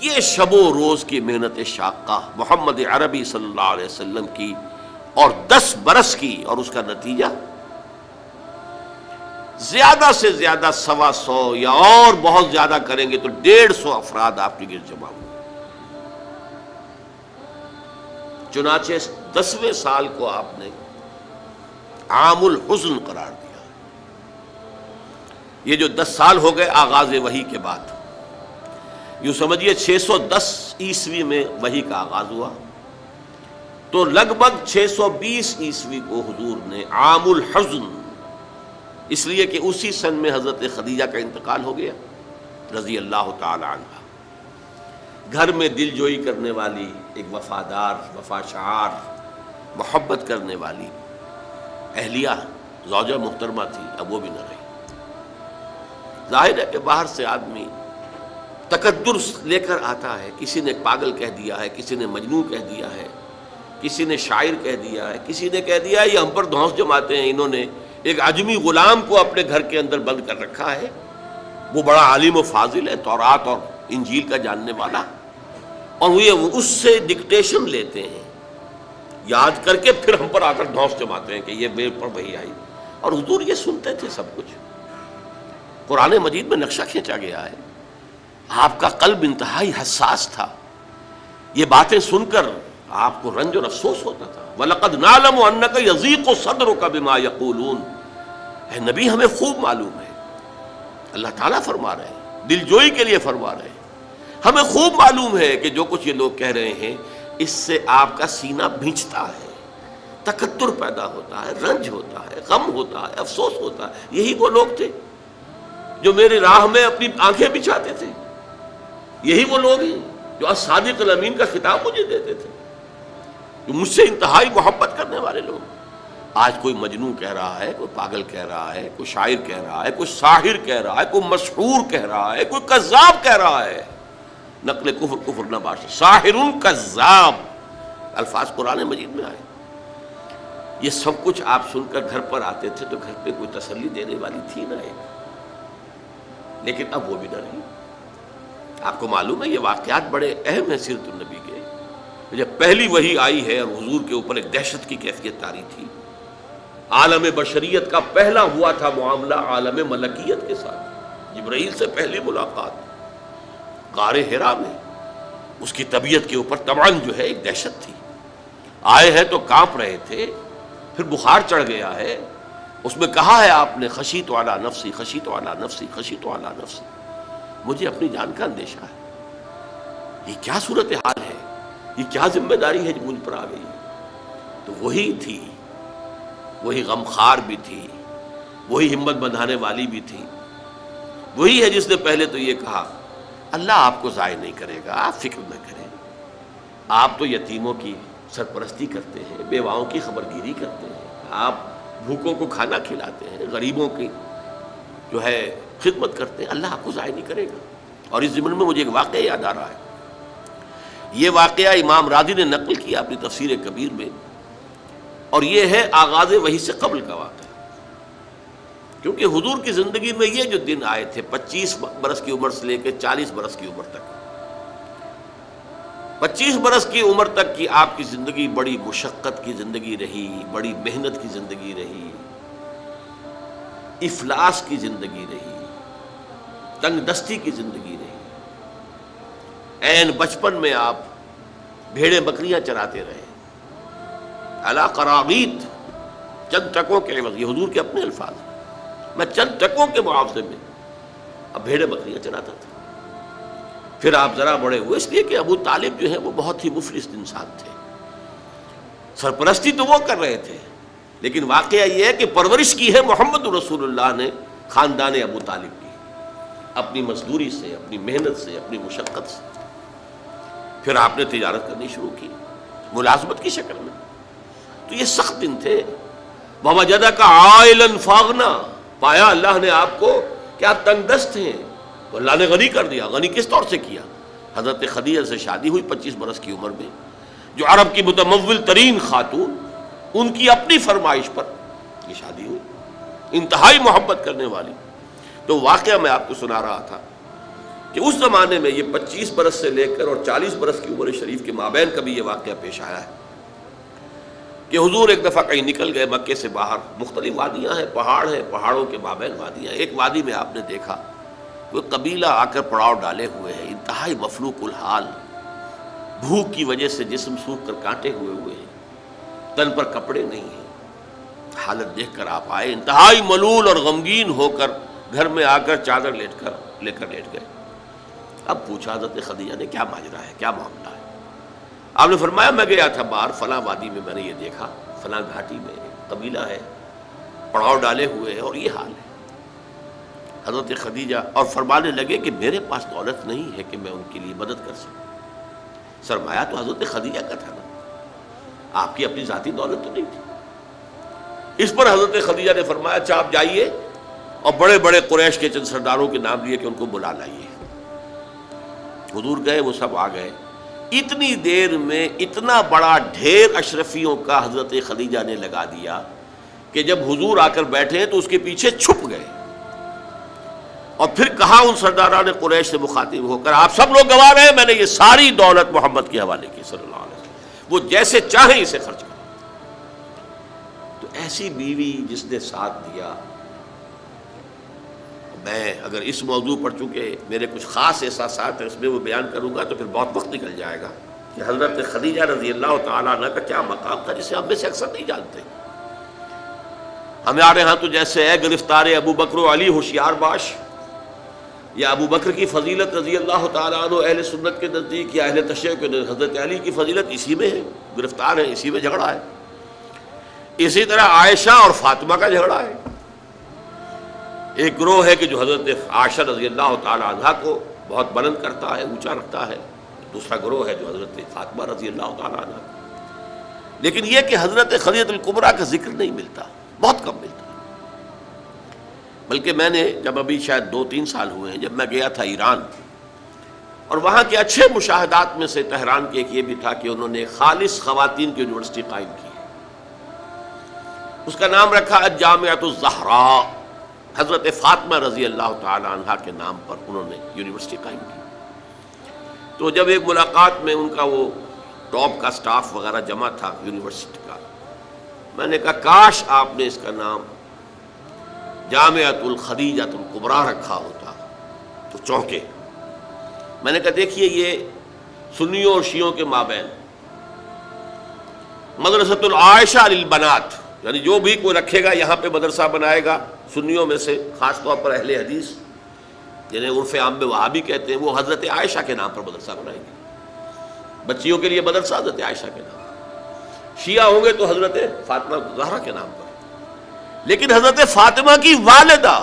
یہ شب و روز کی محنت شاقہ محمد عربی صلی اللہ علیہ وسلم کی اور 10 برس کی، اور اس کا نتیجہ زیادہ سے زیادہ 125 یا اور بہت زیادہ کریں گے تو 150 افراد آپ کے گرد جمع ہوئے۔ چنانچہ 10ویں سال کو آپ نے عام الحزن قرار دیا۔ یہ جو 10 سال ہو گئے آغاز وحی کے بعد، یوں سمجھیے 610 عیسوی میں وحی کا آغاز ہوا، تو لگ بھگ 620 عیسوی کو حضور نے عام الحزن، اس لیے کہ اسی سن میں حضرت خدیجہ کا انتقال ہو گیا رضی اللہ تعالی عنہ، گھر میں دل جوئی کرنے والی ایک وفادار، وفاشار، محبت کرنے والی اہلیہ زوجہ محترمہ تھی، اب وہ بھی نہ رہی۔ ظاہر ہے کہ باہر سے آدمی تقدر لے کر آتا ہے، کسی نے پاگل کہہ دیا ہے، کسی نے مجنون کہہ دیا ہے، کسی نے شاعر کہہ دیا ہے، کسی نے کہہ دیا ہے یہ ہم پر دھونس جماتے ہیں، انہوں نے ایک عجمی غلام کو اپنے گھر کے اندر بند کر رکھا ہے، وہ بڑا عالم و فاضل ہے، تورات اور انجیل کا جاننے والا، اور وہ اس سے ڈکٹیشن لیتے ہیں، یاد کر کے پھر ہم پر آ کر دھونس جماتے ہیں کہ یہ میرے پر وحی آئی۔ اور حضور یہ سنتے تھے سب کچھ، قرآن مجید میں نقشہ کھینچا گیا ہے، آپ کا قلب انتہائی حساس تھا، یہ باتیں سن کر آپ کو رنج اور افسوس ہوتا تھا۔ وَلَقَدْ نَعْلَمُ أَنَّكَ يَضِيقُ صَدْرُكَ بِمَا يَقُولُونَ، اے نبی ہمیں خوب معلوم ہے، اللہ تعالیٰ فرما رہے ہیں، دل جوئی کے لیے فرما رہے ہیں، ہمیں خوب معلوم ہے کہ جو کچھ یہ لوگ کہہ رہے ہیں اس سے آپ کا سینہ بھینچتا ہے، تکدر پیدا ہوتا ہے، رنج ہوتا ہے، غم ہوتا ہے، افسوس ہوتا ہے۔ یہی وہ لوگ تھے جو میری راہ میں اپنی آنکھیں بچھاتے تھے، یہی وہ لوگ ہیں جو الصادق الامین کا خطاب مجھے دیتے تھے، جو مجھ سے انتہائی محبت کرنے والے لوگ۔ آج کوئی مجنون کہہ رہا ہے، کوئی پاگل کہہ رہا ہے، کوئی شاعر کہہ رہا ہے، کوئی ساحر کہہ رہا ہے، کوئی مسحور کہہ رہا ہے، کوئی کذاب کہہ رہا ہے، نقل کفر کفر نہ باشد، ساحر کذاب الفاظ قرآن مجید میں آئے۔ یہ سب کچھ آپ سن کر گھر پر آتے تھے تو گھر پہ کوئی تسلی دینے والی تھی نہ ایک، لیکن اب وہ بھی نہ رہی۔ آپ کو معلوم ہے یہ واقعات بڑے اہم ہیں سیرت النبی کے۔ جب پہلی وحی آئی ہے اور حضور کے اوپر ایک دہشت کی کیفیت طاری تھی، عالم بشریت کا پہلا ہوا تھا معاملہ عالم ملکیت کے ساتھ، جبرائیل سے پہلی ملاقات غار حرا میں، اس کی طبیعت کے اوپر طبعاً جو ہے ایک دہشت تھی، آئے ہیں تو کانپ رہے تھے، پھر بخار چڑھ گیا ہے، اس میں کہا ہے آپ نے خشیت علی نفسی، خشیت علی نفسی، خشیت علی نفسی، مجھے اپنی جان کا اندیشہ ہے۔ یہ کیا صورتحال ہے، یہ کیا ذمہ داری ہے جو مجھ پر آ گئی ہے؟ تو وہی تھی، وہی غمخوار بھی تھی، وہی ہمت بندھانے والی بھی تھی، وہی ہے جس نے پہلے تو یہ کہا اللہ آپ کو ضائع نہیں کرے گا، آپ فکر نہ کریں، آپ تو یتیموں کی سرپرستی کرتے ہیں، بیواؤں کی خبرگیری کرتے ہیں، آپ بھوکوں کو کھانا کھلاتے ہیں، غریبوں کی جو ہے خدمت کرتے ہیں، اللہ آپ کو ضائع نہیں کرے گا۔ اور اس ضمن میں مجھے ایک واقعہ یاد آ رہا ہے، یہ واقعہ امام راضی نے نقل کیا اپنی تفسیر کبیر میں، اور یہ ہے آغاز وحی سے قبل کا واقعہ، کیونکہ حضور کی زندگی میں یہ جو دن آئے تھے 25 برس کی عمر سے لے کے 40 برس کی عمر تک، 25 برس کی عمر تک کی آپ کی زندگی بڑی مشقت کی زندگی رہی، بڑی محنت کی زندگی رہی، افلاس کی زندگی رہی، تنگ دستی کی زندگی رہی۔ عین بچپن میں آپ بھیڑیں بکریاں چراتے رہے، علی قراغیت، چند ٹکوں کے عوض، یہ حضور کے اپنے الفاظ ہیں، میں چند ٹکوں کے معاوضے میں اب بھیڑیں بکریاں چراتا تھا۔ پھر آپ ذرا بڑے ہوئے، اس لیے کہ ابو طالب جو ہے وہ بہت ہی مفلس انسان تھے، سرپرستی تو وہ کر رہے تھے، لیکن واقعہ یہ ہے کہ پرورش کی ہے محمد رسول اللہ نے خاندان ابو طالب کی، اپنی مزدوری سے، اپنی محنت سے، اپنی مشقت سے۔ پھر آپ نے تجارت کرنی شروع کی ملازمت کی شکل میں، تو یہ سخت دن تھے۔ وَوَجَدَكَ عَائِلًا فَأَغْنَىٰ، پایا اللہ نے آپ کو کہ آپ تنگ دست ہیں، تو اللہ نے غنی کر دیا۔ غنی کس طور سے کیا؟ حضرت خدیجہ سے شادی ہوئی 25 برس کی عمر میں، جو عرب کی متمول ترین خاتون، ان کی اپنی فرمائش پر یہ شادی ہوئی، انتہائی محبت کرنے والی۔ تو واقعہ میں آپ کو سنا رہا تھا کہ اس زمانے میں یہ 25 برس سے لے کر اور 40 برس کی عمر شریف کے مابین کبھی یہ واقعہ پیش آیا ہے کہ حضور ایک دفعہ کہیں نکل گئے مکے سے باہر. مختلف وادیاں ہیں، پہاڑ ہیں، پہاڑوں کے مابین وادیاں. ایک وادی میں آپ نے دیکھا کوئی قبیلہ آ کر پڑاؤ ڈالے ہوئے ہے، انتہائی مفلوق الحال، بھوک کی وجہ سے جسم سوکھ کر کانٹے ہوئے ہیں، تن پر کپڑے نہیں ہیں. حالت دیکھ کر آپ آئے، انتہائی ملول اور غمگین ہو کر گھر میں آ کر چادر لے کر لیٹ گئے. اب پوچھا حضرت خدیجہ نے کیا ماجرا ہے، کیا معاملہ ہے؟ آپ نے فرمایا میں گیا تھا باہر فلاں وادی میں، میں نے یہ دیکھا فلاں گھاٹی میں قبیلہ ہے، پڑاؤ ڈالے ہوئے ہیں اور یہ حال ہے. حضرت خدیجہ اور فرمانے لگے کہ میرے پاس دولت نہیں ہے کہ میں ان کے لیے مدد کر سکوں. سرمایہ تو حضرت خدیجہ کا تھا نا، آپ کی اپنی ذاتی دولت تو نہیں تھی. اس پر حضرت خدیجہ نے فرمایا اچھا آپ جائیے اور بڑے بڑے قریش کے چند سرداروں کے نام لیے کہ ان کو بلا لائیے. حضور گئے، وہ سب آ گئے. اتنی دیر میں اتنا بڑا ڈھیر اشرفیوں کا حضرت خدیجہ نے لگا دیا کہ جب حضور آ کر بیٹھے تو اس کے پیچھے چھپ گئے اور پھر کہا ان سرداران قریش سے مخاطب ہو کر آپ سب لوگ گواہ ہیں میں نے یہ ساری دولت محمد کے حوالے کی صلی اللہ علیہ وسلم، وہ جیسے چاہیں اسے خرچ کریں. تو ایسی بیوی جس نے ساتھ دیا. میں اگر اس موضوع پر چونکہ میرے کچھ خاص احساسات ہیں اس میں وہ بیان کروں گا تو پھر بہت وقت نکل جائے گا کہ حضرت خدیجہ رضی اللہ تعالیٰ عنہ کا کیا مقام تھا جسے ہم میں سے اکثر نہیں جانتے. ہمارے ہاں تو جیسے ہے گرفتار ابو بکر و علی ہوشیار باش، یا ابو بکر کی فضیلت رضی اللہ تعالیٰ عنہ اہل سنت کے نزدیک یا اہل تشیع کے نزدیک حضرت علی کی فضیلت اسی میں ہے، گرفتار ہے، اسی میں جھگڑا ہے. اسی طرح عائشہ اور فاطمہ کا جھگڑا ہے. ایک گروہ ہے کہ جو حضرت عائشہ رضی اللہ تعالیٰ عنہ کو بہت بلند کرتا ہے، اونچا رکھتا ہے. دوسرا گروہ ہے جو حضرت فاطمہ رضی اللہ تعالیٰ عنہ. لیکن یہ کہ حضرت خدیجہ الکبریٰ کا ذکر نہیں ملتا، بہت کم ملتا. بلکہ میں نے جب ابھی شاید 2-3 سال ہوئے ہیں جب میں گیا تھا ایران، اور وہاں کے اچھے مشاہدات میں سے تہران کے ایک یہ بھی تھا کہ انہوں نے خالص خواتین کی یونیورسٹی قائم کی. اس کا نام رکھا الجامعۃ الزہراء. حضرت فاطمہ رضی اللہ تعالی عنہا کے نام پر انہوں نے یونیورسٹی قائم کی. تو جب ایک ملاقات میں ان کا وہ ٹاپ کا سٹاف وغیرہ جمع تھا یونیورسٹی کا، میں نے کہا کاش آپ نے اس کا نام جامعۃ الخدیجۃ الکبریٰ رکھا ہوتا تو چونکے. میں نے کہا دیکھیے یہ سنیوں اور شیعوں کے مابین مدرسۃ العائشہ للبنات، یعنی جو بھی کوئی رکھے گا یہاں پہ مدرسہ بنائے گا سنیوں میں سے، خاص طور پر اہل حدیث جنہیں عرف عام میں وہابی کہتے ہیں، وہ حضرت عائشہ کے نام پر مدرسہ بنائیں گے. بچیوں کے لیے مدرسہ حضرت عائشہ کے نام پر، شیعہ ہوں گے تو حضرت فاطمہ زہرا کے نام پر. لیکن حضرت فاطمہ کی والدہ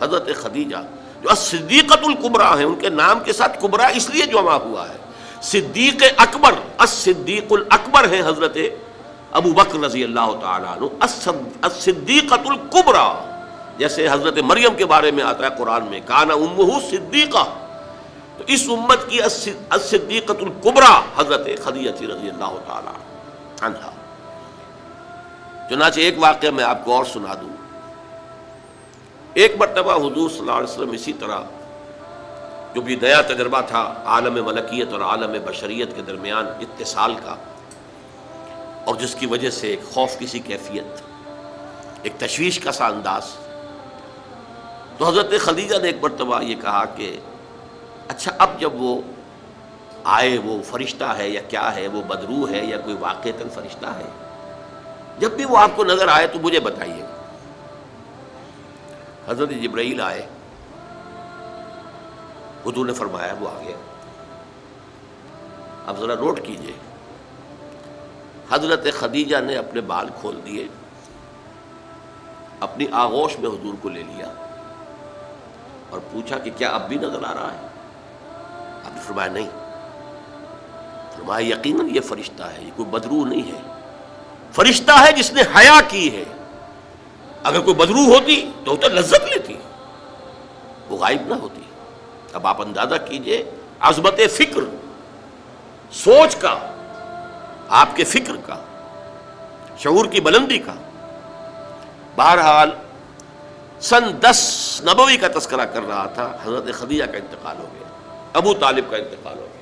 حضرت خدیجہ جو الصدیقۃ الکبریٰ ہیں، ان کے نام کے ساتھ کبریٰ اس لیے جمع ہوا ہے. صدیق اکبر، الصدیق الاکبر ہیں حضرت ابو بکر رضی اللہ تعالیٰ عنہ. الصدیقۃ الکبریٰ جیسے حضرت مریم کے بارے میں آتا ہے قرآن میں کان امہ صدیقہ، تو اس امت کی الصدیقۃ الکبریٰ حضرت خدیجہ رضی اللہ تعالیٰ عنہا. چنانچہ ایک واقعہ میں آپ کو اور سنا دوں. ایک مرتبہ حضور صلی اللہ علیہ وسلم اسی طرح جو بھی نیا تجربہ تھا عالم ملکیت اور عالم بشریت کے درمیان اتصال کا، اور جس کی وجہ سے ایک خوف کی سی کیفیت، ایک تشویش کا سا انداز. تو حضرت خدیجہ نے ایک مرتبہ یہ کہا کہ اچھا اب جب وہ آئے وہ فرشتہ ہے یا کیا ہے، وہ بدروح ہے یا کوئی واقعتاً فرشتہ ہے، جب بھی وہ آپ کو نظر آئے تو مجھے بتائیے گا. حضرت جبرائیل آئے، حضور نے فرمایا وہ آ گیا. اب ذرا نوٹ کیجئے، حضرت خدیجہ نے اپنے بال کھول دیے، اپنی آغوش میں حضور کو لے لیا اور پوچھا کہ کیا اب بھی نظر آ رہا ہے؟ آپ نے فرمایا نہیں. فرمایا یقیناً یہ فرشتہ ہے، یہ کوئی بدروح نہیں ہے، فرشتہ ہے جس نے حیا کی ہے. اگر کوئی بدروح ہوتی تو لذت لیتی، وہ غائب نہ ہوتی. اب آپ اندازہ کیجئے عظمت فکر، سوچ کا، آپ کے فکر کا، شعور کی بلندی کا. بہرحال سن 10 نبوی کا تذکرہ کر رہا تھا، حضرت خدیجہ کا انتقال ہو گیا. ابو طالب کا انتقال ہو گیا،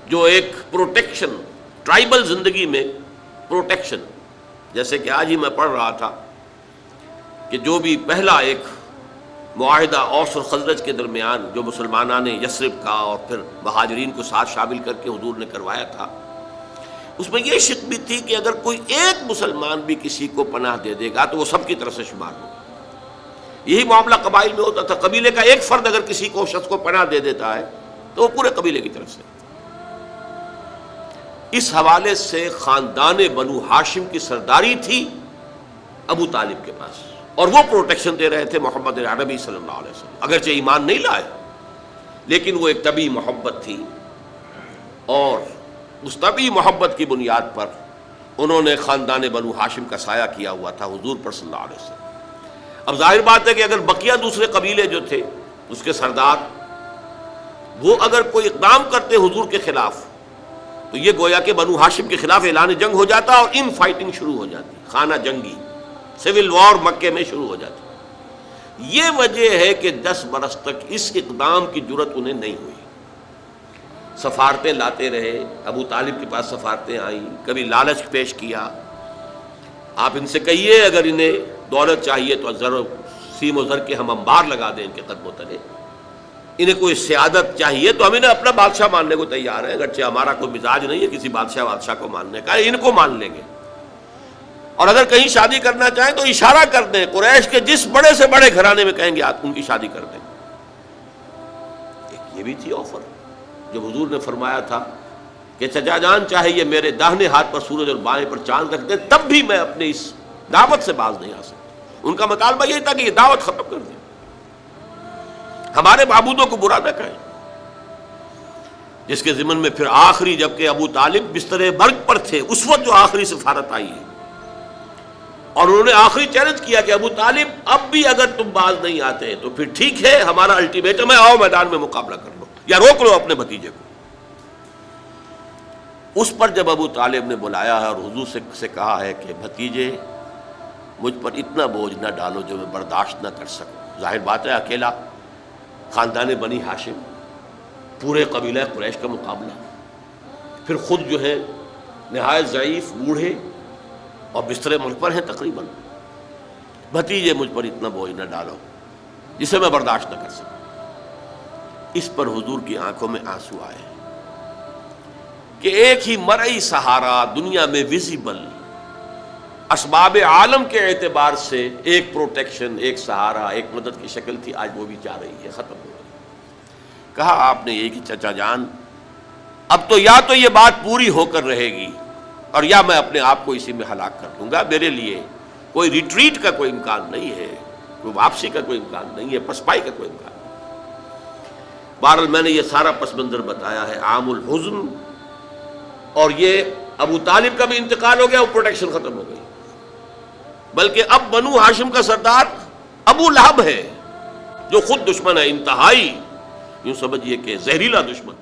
جو ایک پروٹیکشن، ٹرائبل زندگی میں پروٹیکشن، جیسے کہ آج ہی میں پڑھ رہا تھا کہ جو بھی پہلا ایک معاہدہ اوس اور خزرج کے درمیان جو مسلمانان نے یثرب کا اور پھر مہاجرین کو ساتھ شامل کر کے حضور نے کروایا تھا، اس میں یہ شک بھی تھی کہ اگر کوئی ایک مسلمان بھی کسی کو پناہ دے دے گا تو وہ سب کی طرف سے شمار ہوگا۔ یہی معاملہ قبائل میں ہوتا تھا، قبیلے کا ایک فرد اگر کسی کو شخص کو پناہ دے دیتا ہے تو وہ پورے قبیلے کی طرف سے۔ اس حوالے سے خاندان بنو ہاشم کی سرداری تھی ابو طالب کے پاس، اور وہ پروٹیکشن دے رہے تھے محمد عربی صلی اللہ علیہ وسلم، اگرچہ ایمان نہیں لائے لیکن وہ ایک طبی محبت تھی، اور اس طبی محبت کی بنیاد پر انہوں نے خاندان بنو ہاشم کا سایہ کیا ہوا تھا حضور پر صلی اللہ علیہ وسلم۔ اب ظاہر بات ہے کہ اگر بقیہ دوسرے قبیلے جو تھے اس کے سردار وہ اگر کوئی اقدام کرتے حضور کے خلاف تو یہ گویا کہ بنو ہاشم کے خلاف اعلان جنگ ہو جاتا اور ان فائٹنگ شروع ہو جاتی، خانہ جنگی، سول وار مکے میں شروع ہو جاتی۔ یہ وجہ ہے کہ 10 برس تک اس اقدام کی جرأت انہیں نہیں ہوئی۔ سفارتیں لاتے رہے، ابو طالب کے پاس سفارتیں آئیں، کبھی لالچ پیش کیا، آپ ان سے کہیے اگر انہیں دولت چاہیے تو سیم و زر کے ہم انبار لگا دیں ان کے قدموں تلے، انہیں کوئی سیادت چاہیے تو ہم انہیں اپنا بادشاہ ماننے کو تیار ہیں، اگرچہ ہمارا کوئی مزاج نہیں ہے کسی بادشاہ کو ماننے کا، ان کو مان لیں گے، اور اگر کہیں شادی کرنا چاہیں تو اشارہ کر دیں، قریش کے جس بڑے سے بڑے گھرانے میں کہیں گے آپ ان کی شادی کر دیں۔ ایک یہ بھی تھی آفر، جب حضور نے فرمایا تھا کہ چچا جان چاہے یہ میرے داہنے ہاتھ پر سورج اور بائیں پر چاند رکھ دیں تب بھی میں اپنے اس دعوت سے باز نہیں آ سکتا۔ ان کا مطالبہ یہی تھا کہ یہ دعوت ختم کر دیں، ہمارے معبودوں کو برا نہ کہیں، جس کے ضمن میں پھر آخری جبکہ ابو طالب بستر مرگ پر تھے اس وقت جو آخری سفارت آئی ہے، اور انہوں نے آخری چیلنج کیا کہ ابو طالب اب بھی اگر تم باز نہیں آتے تو پھر ٹھیک ہے، ہمارا الٹیمیٹم ہے، آؤ میدان میں مقابلہ کر لو یا روک لو اپنے بھتیجے کو۔ اس پر جب ابو طالب نے بلایا ہے اور حضور سے کہا ہے کہ بھتیجے مجھ پر اتنا بوجھ نہ ڈالو جو میں برداشت نہ کر سکوں، ظاہر بات ہے اکیلا خاندان بنی ہاشم، پورے قبیلہ قریش کا مقابلہ، پھر خود جو ہے نہایت ضعیف، بوڑھے اور بستر مرگ پر ہیں تقریباً، بھتیجے مجھ پر اتنا بوجھ نہ ڈالو جسے میں برداشت نہ کر سکوں۔ اس پر حضور کی آنکھوں میں آنسو آئے کہ ایک ہی مرئی سہارا دنیا میں ویزیبل اسباب عالم کے اعتبار سے ایک پروٹیکشن، ایک سہارا، ایک مدد کی شکل تھی، آج وہ بھی جا رہی ہے، ختم ہو گئی۔ کہا آپ نے یہ کہ چچا جان اب تو یا تو یہ بات پوری ہو کر رہے گی اور یا میں اپنے آپ کو اسی میں ہلاک کر دوں گا، میرے لیے کوئی ریٹریٹ کا کوئی امکان نہیں ہے، کوئی واپسی کا کوئی امکان نہیں ہے، پسپائی کا کوئی امکان نہیں۔ بہرحال میں نے یہ سارا پس منظر بتایا ہے عام الحزن، اور یہ ابو طالب کا بھی انتقال ہو گیا، وہ پروٹیکشن ختم ہو گئی، بلکہ اب بنو ہاشم کا سردار ابو لہب ہے جو خود دشمن ہے، انتہائی یوں سمجھیے کہ زہریلا دشمن۔